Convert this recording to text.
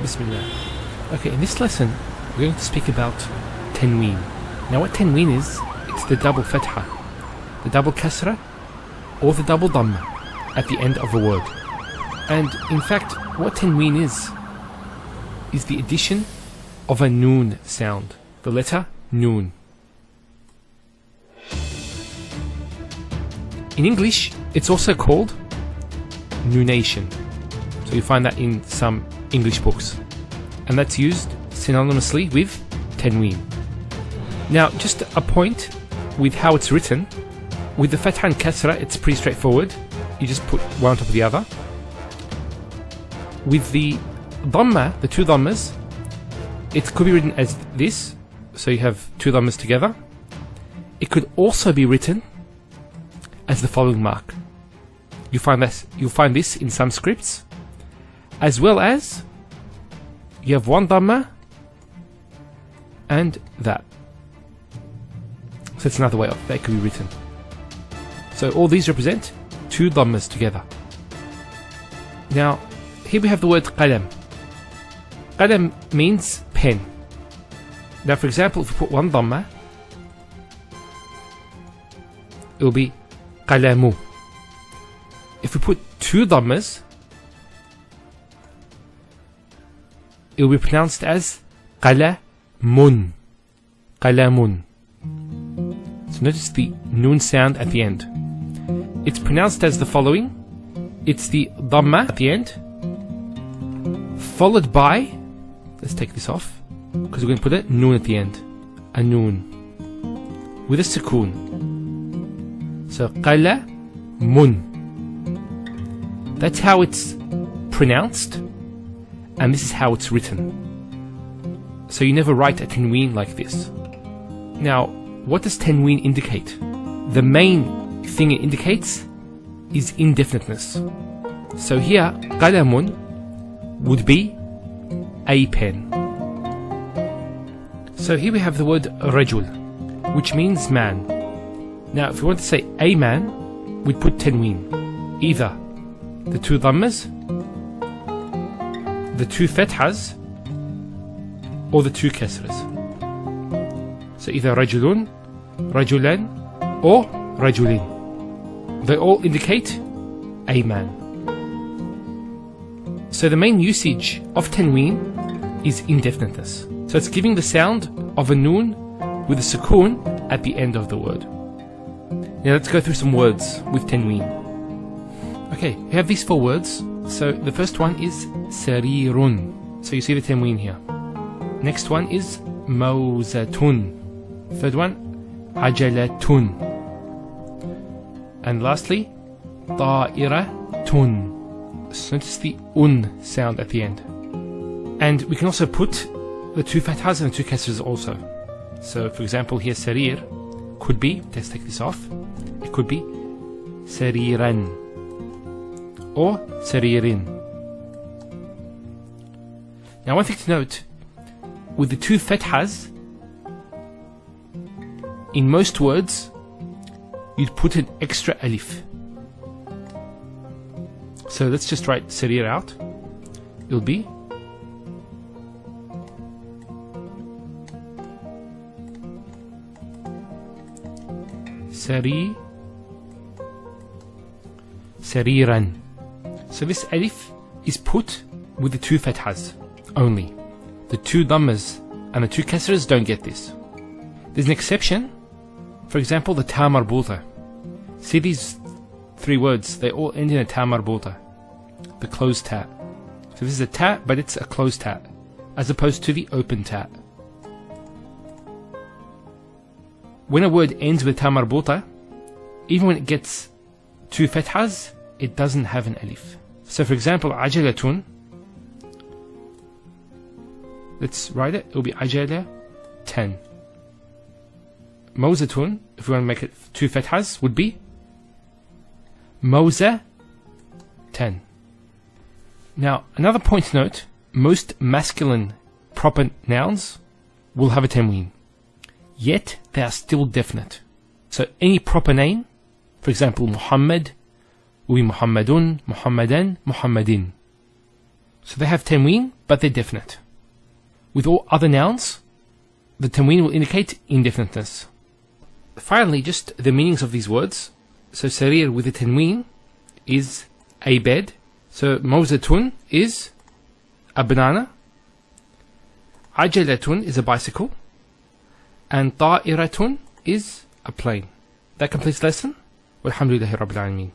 Bismillah. Okay, in this lesson we're going to speak about Tanween. Now what Tanween is, it's the double fatha, the double kasra, or the double dhamma at the end of a word. And in fact, what Tanween is the addition of a noon sound, the letter noon. In English, it's also called noonation. So you find that in some English books. And that's used synonymously with Tanween. Now, just a point with how it's written. With the fatha and kasra, it's pretty straightforward. You just put one on top of the other. With the dhamma, the two dhammas, it could be written as this. So you have two dhammas together. It could also be written as the following mark. You'll find this in some scripts, as well as you have one dhamma and that. So that's another way that could be written. So all these represent two dhammas together. Now, here we have the word qalam. Qalam means pen. Now, for example, if we put one dhamma, it will be qalamu. If we put two dhammas, it will be pronounced as qalamun. Qalamun. So notice the noon sound at the end. It's pronounced as the following. It's the dhamma at the end, followed by, let's take this off, because we're going to put a noon at the end. A noon. With a sukoon. So qalamun. That's how it's pronounced, and this is how it's written. So you never write a tanween like this. Now, what does tanween indicate? The main thing it indicates is indefiniteness. So here, qalamun would be a pen. So here we have the word rajul, which means man. Now, if we want to say a man, we'd put tanween. Either the two dhammas, the two fathas, or the two kasras. So either rajulun, rajulan, or rajulin. They all indicate a man. So the main usage of tanween is indefiniteness. So it's giving the sound of a noon with a sukoon at the end of the word. Now let's go through some words with tanween. Okay, we have these four words. So the first one is sarirun. So you see the tanween here. Next one is mawzatun. Third one, ajalatun. And lastly, ta'iratun. So notice the un sound at the end. And we can also put the two fathas and the two kasras also. So for example here, sarir could be, let's take this off, it could be sariran or saririn. Now one thing to note, with the two fathas, in most words, you'd put an extra alif. So let's just write sarir out. It'll be sariran. So this alif is put with the two fathas only. The two dhammas and the two kasras don't get this. There's an exception. For example, the ta marbuta. See these three words, they all end in a ta marbuta, the closed ta. So this is a ta, but it's a closed ta, as opposed to the open ta. When a word ends with ta marbuta, even when it gets two fathas, it doesn't have an alif. So for example, ajalatun, let's write it, it will be ajala 10. Mawzatun, if we want to make it two fathas, would be mawza 10. Now, another point to note, most masculine proper nouns will have a tanween, yet they are still definite. So any proper name, for example, Muhammad, will be Muhammadun, Muhammadan, Muhammadin. So they have tanween, but they're definite. With all other nouns, the tanween will indicate indefiniteness. Finally, just the meanings of these words. So sarir with the tanween is a bed. So mawzatun is a banana. Ajalatun is a bicycle. And ta'iratun is a plane. That completes the lesson. Walhamdulillahi Rabbil Alameen.